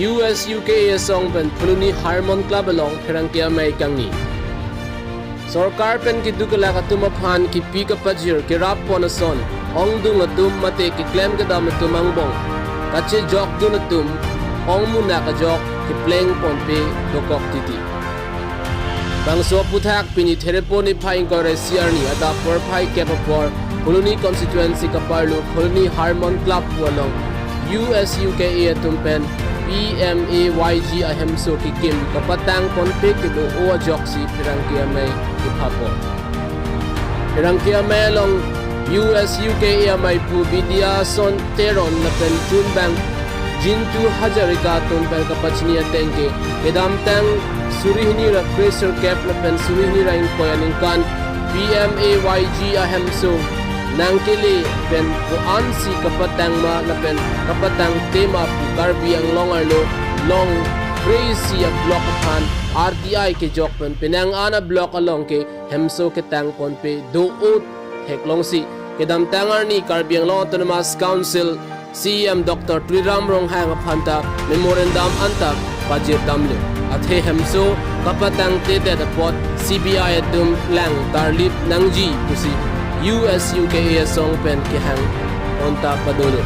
USUKA asong pen Puluni Harmon Club along Pherangke Amei kangni. Sarkar pen ki dukala ka tumaphan ki pika pajir ki rap ponason ong dung atum mate ki claim ka dam tumang bong kache jok dun atum ong muna ka jok ki pleng ponpe dokok titi. Bang so aputhak pini thereponi phaing kore siarni ada por phai kepapor Puluni constituency ka parlu Puluni Harmon Club along USUKA atumpen PMAY-G ahemso ki kim kapatang ponpe ki do o joksi Pherangke Amei ki phapo. Pherangke Amei along USUKA Amei pu bidia son teron na pen tunbang jintu hajarika tunbang kapachni atengke edam tang surihni ra pressure cap na pen surihni ra inkoyaning kan PMAY-G ahemso nangkili pen kuan si kapatang ma na pen kapatang tema pu karbi ang longarlo long crazy a block upon RTI ke jok pen penang ana block along ke hemso ke tang pon pe do ut hek long si kedam tangar ni karbi ang long autonomous council CM Dr. Triram Rong hang phanta memorandum anta budget tamle athe hemso kapatang te de pot CBI adum lang tarlip nangji pusi USUKA asong pen ki hang onta padolo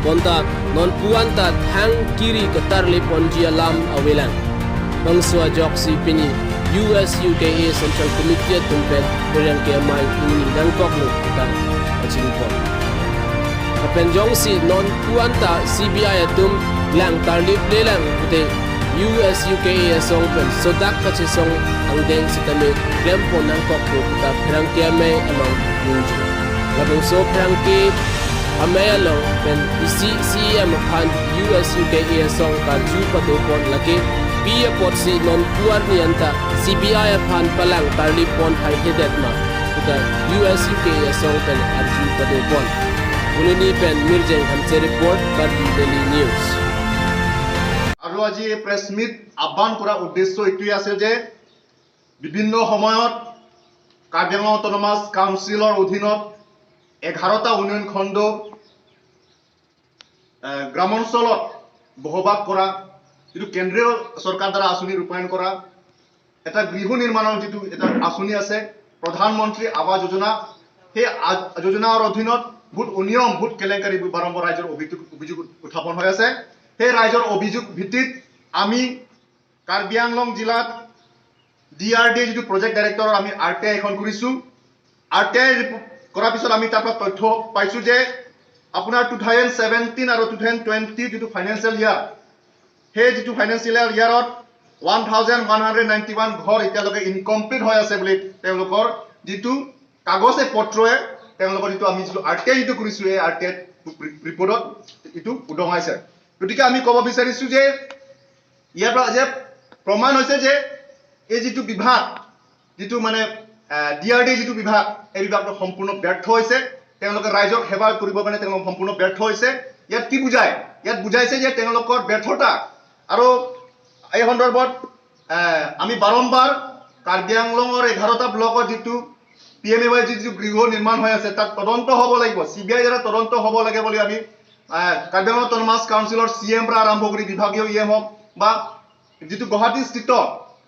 ponta non puanta hang kiri katarli ponji alam awelang bangswa joksi pini USUKA Central Committee tumpen Pherangke Amei uni nangkok lu kita achingpon apen jongsi non puanta CBI atum lang tarlip lelang pute USUKA asong pen sodak kachisong ang deng sitame klempo nangkok lu kita Pherangke Amei among yungji labong so Pherangke Amei along pen CM upon USUKA asong ka ju padopon lake Pia pot si non puan ni anta CBI upon palang tarlipon hai hedet ma kita USUKA asong pen arju padopon Puluni pen mirjeng hamse report Karbi Daily News আৰু আজি press meat আহ্বান কৰাৰ উদ্দেশ্য এইটোৱে আছে যে বিভিন্ন সময়ত কাৰ্বি আংলং অটোনমাস কাউন্সিলৰ অধীনত 11টা উন্নয়ন খণ্ড গ্ৰামাঞ্চলত বহবাস কৰা যিটো কেন্দ্ৰীয় চৰকাৰ দ্বাৰা আঁচনি ৰূপায়ণ কৰা এটা গৃহ নিৰ্মাণৰ যিটো এটা আঁচনি আছে প্ৰধানমন্ত্ৰী আৱাস যোজনা সেই যোজনাৰ অধীনত বহুত অনিয়ম বহুত কেলেংকাৰী বাৰম্বাৰ ৰাইজৰ অভিযোগ উত্থাপন হৈ আছে সেই ৰাইজৰ অভিযোগ ভিত্তিত আমি কাৰ্বি আংলং জিলাত DRD যিটো প্ৰজেক্ট ডাইৰেক্টৰৰ আমি RTI এখন কৰিছো RTI কৰাৰ পিছত আমি তাৰ পৰা তথ্য পাইছো যে আপোনাৰ 2017 আৰু 2020 যিটো ফাইনান্সিয়েল ইয়াৰ সেই যিটো ফাইনান্সিয়েল ইয়াৰত 1191 ঘৰ এতিয়ালৈকে ইনকমপ্লিট হৈ আছে বুলি তেওঁলোকৰ যিটো কাগজে পত্ৰয়ে তেওঁলোকৰ যিটো আমি যিটো RTI যিটো কৰিছো এই RTI ৰিপৰ্টত এইটো উদঙাইছে গতিকে আমি ক'ব বিচাৰিছো যে ইয়াৰ পৰা যে প্ৰমাণ হৈছে যে এই যিটো বিভাগ যিটো মানে DRD যিটো বিভাগ এই বিভাগটো সম্পূৰ্ণ ব্যৰ্থ হৈছে তেওঁলোকে ৰাইজক সেৱা কৰিবৰ কাৰণে তেওঁলোক সম্পূৰ্ণ ব্যৰ্থ হৈছে ইয়াত কি বুজায় ইয়াত বুজাইছে যে তেওঁলোকৰ ব্যৰ্থতা আৰু এই সন্দৰ্ভত আমি বাৰম্বাৰ কাৰ্বি আংলঙৰ 11টা ব্লকৰ যিটো PMAY যিটো গৃহ নিৰ্মাণ হৈ আছে তাত তদন্ত হ'ব লাগিব CBI দ্বাৰা তদন্ত হ'ব লাগে বুলি আমি কাৰ্বি আংলং অটোনমাস কাউন্সিলৰ CM পৰা আৰম্ভ কৰি বিভাগীয় EM হওক বা যিটো গুৱাহাটী স্থিত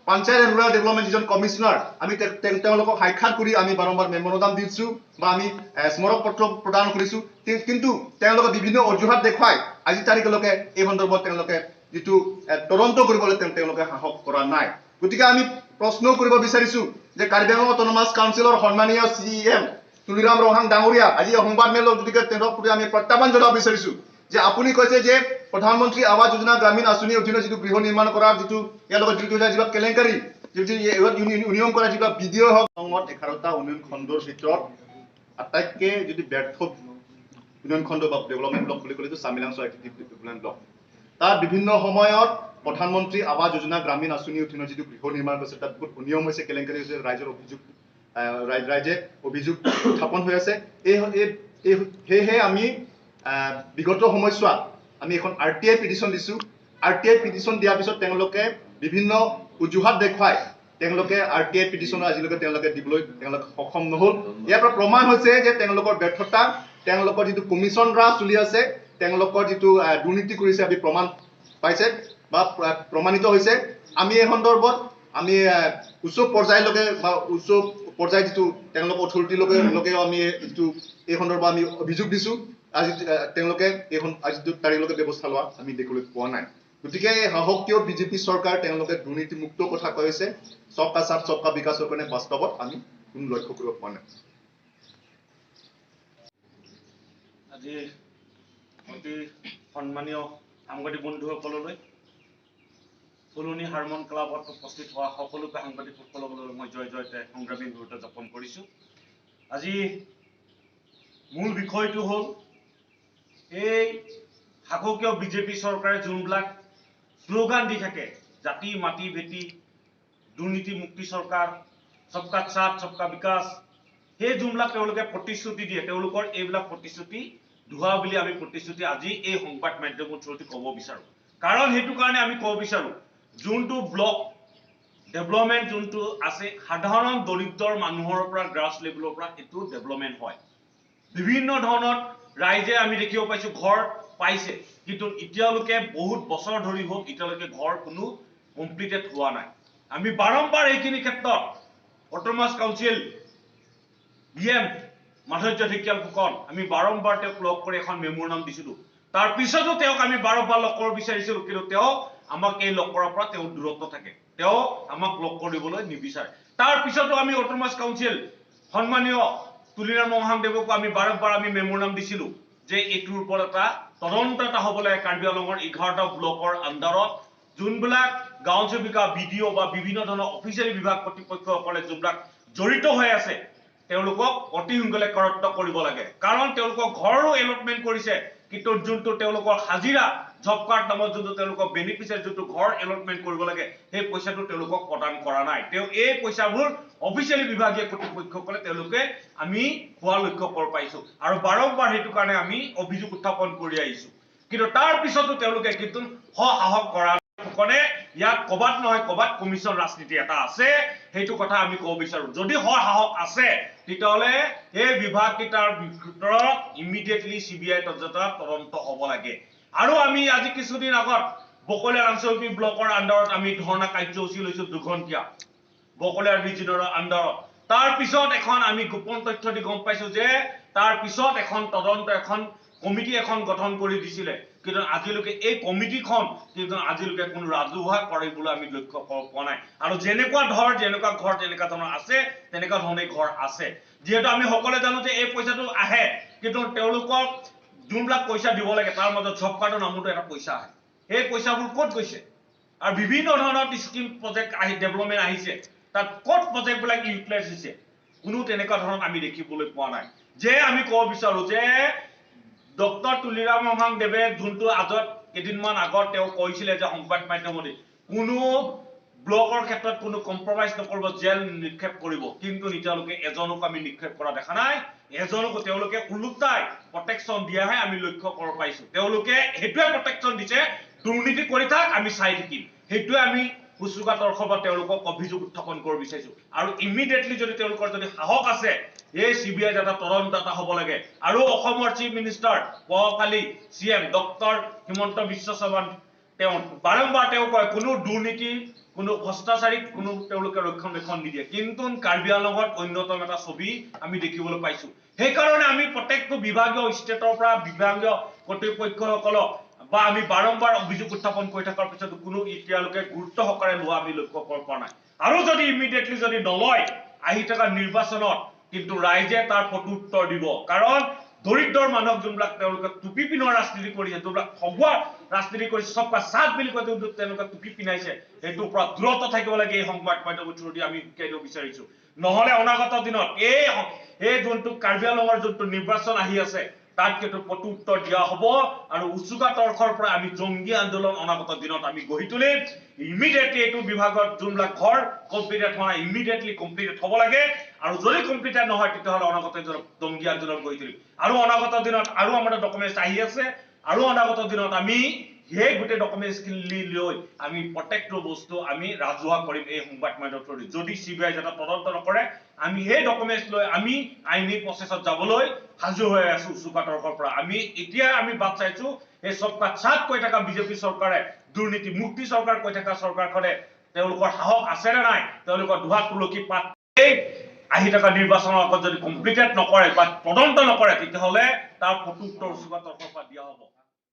পঞ্চায়ত এণ্ড ৰুৰাল ডেভেলপমেণ্ট যিজন কমিশনাৰ আমি তেওঁলোকক সাক্ষাৎ কৰি আমি বাৰম্বাৰ মেমোৰেণ্ডাম দিছো বা আমি স্মাৰক পত্ৰ প্ৰদান কৰিছো কিন্তু তেওঁলোকে বিভিন্ন অজুহাত দেখুৱাই আজি তাৰিখলৈকে এই সন্দৰ্ভত তেওঁলোকে যিটো তদন্ত কৰিবলৈ তেওঁলোকে সাহস কৰা নাই গতিকে আমি প্ৰশ্ন কৰিব বিচাৰিছো যে কাৰ্বি আংলং অটোনমাস কাউন্সিলৰ সন্মানীয় CM তুলিৰাম ৰহাং ডাঙৰীয়া আজি সংবাদ মেলৰ গতিকে তেওঁলোকক আমি প্ৰত্যাহ্বান জনাব বিচাৰিছো যে আপুনি কৈছে যে প্ৰধানমন্ত্ৰী আৱাস যোজনা গ্ৰামীণ আঁচনিৰ অধীনত যিটো গৃহ নিৰ্মাণ কৰাৰ যিটো ইয়াৰ লগত যিটো কেলেংকাৰী যিটো নিয়ম কৰা যিটো ভিডিঅ' হওক 11টা উন্নয়ন খণ্ডৰ ভিতৰত আটাইতকৈ যদি ব্যৰ্থ উন্নয়ন খণ্ড বা ডেভেলপমেণ্ট ব্লক বুলি ক'লেতো চামিলাং ডেভেলপমেণ্ট ব্লক তাত বিভিন্ন সময়ত প্ৰধানমন্ত্ৰী আৱাস যোজনা গ্ৰামীণ আঁচনিৰ অধীনত যিটো গৃহ নিৰ্মাণ কৰিছে তাত বহুত অনিয়ম হৈছে কেলেংকাৰী হৈছে ৰাইজৰ ৰাইজে অভিযোগ উত্থাপন হৈ আছে সেয়েহে আমি বিগত সময়ছোৱাত আমি এখন RTI পিটিশ্যন দিছো RTI পিটিশ্যন দিয়াৰ পিছত তেওঁলোকে বিভিন্ন অজুহাত দেখুৱাই তেওঁলোকে RTI পিটিশ্যন আজিলৈকে তেওঁলোকে দিবলৈ তেওঁলোকে সক্ষম নহল ইয়াৰ পৰা প্ৰমাণ হৈছে যে তেওঁলোকৰ ব্যৰ্থতা তেওঁলোকৰ যিটো কমিশ্যন ৰাজ চলি আছে তেওঁলোকৰ যিটো দুৰ্নীতি কৰিছে আমি প্ৰমাণ পাইছে বা প্ৰমাণিত হৈছে আমি এই সন্দৰ্ভত আমি উচ্চ পৰ্যায়লৈকে বা উচ্চ পৰ্যায় যিটো তেওঁলোক অথৰিটিলৈকে আমি এই সন্দৰ্ভত আমি অভিযোগ দিছোঁ আজি তেওঁলোকে আজিৰ তাৰিখলৈকে ব্যৱস্থা লোৱা আমি দেখিবলৈ পোৱা নাই গতিকে এই শাসকীয় বিজেপি চৰকাৰ তেওঁলোকে দুৰ্নীতিমুক্ত কথা কৈছে সবকা সাথ সবকা বিকাশৰ কাৰণে বাস্তৱত আমি কোনো লক্ষ্য কৰিব পৰা নাই আজি অতি সন্মানীয় সাংবাদিক বন্ধুসকললৈ ফুলনি হাৰমন ক্লাবত উপস্থিত হোৱা সকলোকে সাংবাদিকসকললৈ মই জয় জয়তে সংগ্ৰামী মুহূৰ্ত যাপন কৰিছোঁ আজি মূল বিষয়টো হ'ল এই শাসকীয় বিজেপি চৰকাৰে যোনবিলাক শ্লোগান দি থাকে জাতি মাটি ভেটি দুৰ্নীতি মুক্তি চৰকাৰ সবকা সাথ সবকা বিকাশ সেই যোনবিলাক তেওঁলোকে প্ৰতিশ্ৰুতি দিয়ে তেওঁলোকৰ এইবিলাক প্ৰতিশ্ৰুতি ধোৱা বুলি আমি প্ৰতিশ্ৰুতি আজি এই সংবাদ মাধ্যমৰ থ্ৰুদি ক'ব বিচাৰোঁ কাৰণ সেইটো কাৰণে আমি ক'ব বিচাৰোঁ যোনটো ব্লক ডেভেলপমেণ্ট যোনটো আছে সাধাৰণ দৰিদ্ৰৰ মানুহৰ পৰা গ্ৰাছ লেভেলৰ পৰা এইটো ডেভেলপমেণ্ট হয় বিভিন্ন ধৰণৰ ৰাইজে আমি দেখিব পাইছোঁ ঘৰ পাইছে কিন্তু এতিয়ালৈকে বহুত বছৰ ধৰি হ'ল এতিয়ালৈকে ঘৰ কোনো কমপ্লিটেড হোৱা নাই আমি বাৰম্বাৰ এইখিনি ক্ষেত্ৰত অট'নমাছ কাউন্সিল বিএম মাধুৰ্য ঢেকিয়াল ফুকন আমি বাৰম্বাৰ তেওঁক লগ কৰি এখন মেমোৰেণ্ডাম দিছিলোঁ তাৰ পিছতো তেওঁক আমি বাৰম্বাৰ লগ কৰিব বিচাৰিছিলোঁ কিন্তু তেওঁ আমাক এই লগ কৰাৰ পৰা তেওঁ দূৰত্ব থাকে তেওঁ আমাক লগ কৰিবলৈ নিবিচাৰে তাৰ পিছতো আমি অট'নমাছ কাউন্সিল সন্মানীয় তুলিৰাম মহাদেৱকো আমি বাৰম্বাৰ আমি মেমোৰেণ্ডাম দিছিলোঁ যে এইটোৰ ওপৰত এটা তদন্ত এটা হ'ব লাগে কাৰ্বি আংলঙৰ 11টা ব্লকৰ আণ্ডাৰত যোনবিলাক গাঁও সেৱিকা বিডিঅ বা বিভিন্ন ধৰণৰ অফিচিয়েলি বিভাগ কৰ্তৃপক্ষসকলে যোনবিলাক জড়িত হৈ আছে তেওঁলোকক অতি সোনকালে কৰায়ত্ব কৰিব লাগে কাৰণ তেওঁলোকক ঘৰো এলটমেণ্ট কৰিছে কিন্তু যোনটো তেওঁলোকৰ হাজিৰা জব কাৰ্ড নামৰ যোনটো তেওঁলোকৰ বেনিফিচিয়াৰী যোনটো ঘৰ এলটমেণ্ট কৰিব লাগে সেই পইচাটো তেওঁলোকক প্ৰদান কৰা নাই তেওঁ এই পইচাবোৰ অফিচিয়েলি বিভাগীয় কৰ্তৃপক্ষসকলে তেওঁলোকে আমি খোৱা লক্ষ্য কৰি পাইছোঁ আৰু বাৰম্বাৰ সেইটো কাৰণে আমি অভিযোগ উত্থাপন কৰি আহিছোঁ কিন্তু তাৰ পিছতো তেওঁলোকে কিন্তু সাহস কৰা কোনে ইয়াত কবাত নহয় কবাত কমিশন ৰাজনীতি এটা আছে সেইটো কথা আমি ক'ব বিচাৰো যদি সাহস আছে তেতিয়াহ'লে এই বিভাগকেইটাৰ ভিতৰত ইমিডিয়েটলি সিবিআই তদন্ত হ'ব লাগে আৰু আমি আজি কিছুদিন আগত বকলিয়াৰ আঞ্চলিক ব্লকৰ আণ্ডাৰত আমি ধৰ্ণা কাৰ্যসূচী লৈছোঁ দুঘণ্টীয়া বকলিয়াৰ ৰিজনৰ আণ্ডাৰত তাৰ পিছত এখন আমি গোপন তথ্য দি গম পাইছোঁ যে তাৰ পিছত এখন তদন্ত এখন কমিটি এখন গঠন কৰি দিছিলে কিন্তু আজিলৈকে এই কমিটিখন কিন্তু আজিলৈকে কোনো ৰাজহুৱা কৰিবলৈ আমি লক্ষ্য পোৱা নাই আৰু যেনেকুৱা ঘৰ যেনেকুৱা ধৰণৰ আছে তেনেকুৱা ধৰণে ঘৰ আছে যিহেতু আমি সকলোৱে জানো যে এই পইচাটো আহে কিন্তু তেওঁলোকক যোনবিলাক পইচা দিব লাগে তাৰ মাজত জব কাৰ্ডৰ নামতো এটা পইচা আহে সেই পইচাবোৰ ক'ত গৈছে আৰু বিভিন্ন ধৰণৰ স্কিম প্ৰজেক্ট ডেভেলপমেণ্ট আহিছে তাত ক'ত প্ৰজেক্টবিলাক ইউটিলাইজ হৈছে কোনো তেনেকুৱা ধৰণৰ আমি দেখিবলৈ পোৱা নাই যে আমি ক'ব বিচাৰো যে ডক্টৰ তুলিৰাম মহাদেৱে যোনটো আগত কেইদিনমান আগত তেওঁ কৈছিলে যে সংবাদ মাধ্যমত কোনো ব্লকৰ ক্ষেত্ৰত কোনো কম্প্ৰমাইজ নকৰিব জেল নিক্ষেপ কৰিব কিন্তু এতিয়ালৈকে এজনক আমি নিক্ষেপ কৰা দেখা নাই এজনক তেওঁলোকে ওলোটাই প্ৰটেকশ্যন দিয়াহে আমি লক্ষ্য কৰিব পাইছোঁ তেওঁলোকে সেইটোৱে প্ৰটেকশ্যন দিছে দুৰ্নীতি কৰি থাক আমি চাই থাকিম সেইটোৱে আমি USUKA তৰফৰ পৰা তেওঁলোকক অভিযোগ উত্থাপন কৰিব বিচাৰিছোঁ আৰু ইমিডিয়েটলি যদি তেওঁলোকৰ যদি সাহস আছে এই সিবিআই এটা তদন্ত এটা হ'ব লাগে আৰু অসমৰ চিফ মিনিষ্টাৰ কালি CM ডক্টৰ হিমন্ত বিশ্ব শৰ্মা তেওঁ বাৰম্বাৰ তেওঁ কয় কোনো দুৰ্নীতি কোনো ভ্ৰষ্টাচাৰীক কোনো তেওঁলোকে ৰক্ষণাবেক্ষণ নিদিয়ে কিন্তু কাৰ্বি আংলঙত অন্যতম এটা ছবি আমি দেখিবলৈ পাইছোঁ সেইকাৰণে আমি প্ৰত্যেকটো বিভাগীয় ষ্টেটৰ পৰা বিভাগীয় কৰ্তৃপক্ষসকলক বা আমি বাৰম্বাৰ অভিযোগ উত্থাপন কৰি থকাৰ পিছতো কোনো এতিয়ালৈকে গুৰুত্ব সহকাৰে লোৱা আমি লক্ষ্য কৰিব পৰা নাই আৰু যদি ইমিডিয়েটলি যদি নলয় আহি থকা নিৰ্বাচনত কিন্তু ৰাইজে তাৰ প্ৰত্যুত্তৰ দিব কাৰণ দৰিদ্ৰৰ মানুহক যোনবিলাক তেওঁলোকে টুপি পিন্ধোৱা ৰাজনীতি কৰিছে যোনবিলাক ঠগুৱা ৰাজনীতি কৰিছে সবকা সাথ বুলি কৈ তেওঁলোকে টুপি পিন্ধাইছে সেইটোৰ পৰা দূৰত্ব থাকিব লাগে এই সংবাদ মাধ্যমৰ থ্ৰুদি আমি শিকাই দিব বিচাৰিছোঁ নহ'লে অনাগত দিনত এই যোনটো কাৰ্বি আংলঙৰ যোনটো নিৰ্বাচন আহি আছে তাত কিন্তু প্ৰত্যুত্তৰ দিয়া হ'ব আৰু USUKA তৰফৰ পৰা আমি জংগী আন্দোলন অনাগত দিনত আমি গঢ়ি তুলিম ইমিডিয়েটলি এইটো বিভাগত যোনবিলাক ঘৰ কমপ্লিটেড হোৱা ইমিডিয়েটলি কমপ্লিটেড হ'ব লাগে আৰু যদি কমপ্লিটেড নহয় তেতিয়াহ'লে অনাগত দিনত জংগী আন্দোলন গঢ়ি তুলিম আৰু অনাগত দিনত আৰু আমাৰ ডকুমেণ্টছ আহি আছে আৰু অনাগত দিনত আমি সেই গোটেই ডকুমেণ্টছখিনি লৈ আমি প্ৰত্যেকটো বস্তু আমি ৰাজহুৱা কৰিম এই সংবাদ মাধ্যমৰ যদি সিবিআই এটা তদন্ত নকৰে আমি সেই ডকুমেণ্টছ লৈ আমি আইনী প্ৰচেছত যাবলৈ সাজু হৈ আছো USUKA তৰফৰ পৰা আমি এতিয়া আমি বাট চাইছো এই সবকা সাথ কৈ থকা বিজেপি চৰকাৰে দুৰ্নীতি মুক্তি চৰকাৰ কৈ থকা চৰকাৰখনে তেওঁলোকৰ সাহস আছে নে নাই তেওঁলোকৰ দুহাত তুলসী পাত আহি থকা নিৰ্বাচনৰ আগত যদি কমপ্লিটেড নকৰে বা তদন্ত নকৰে তেতিয়াহ'লে তাৰ প্ৰত্যুত্তৰ উচুকা তৰফৰ পৰা দিয়া হ'ব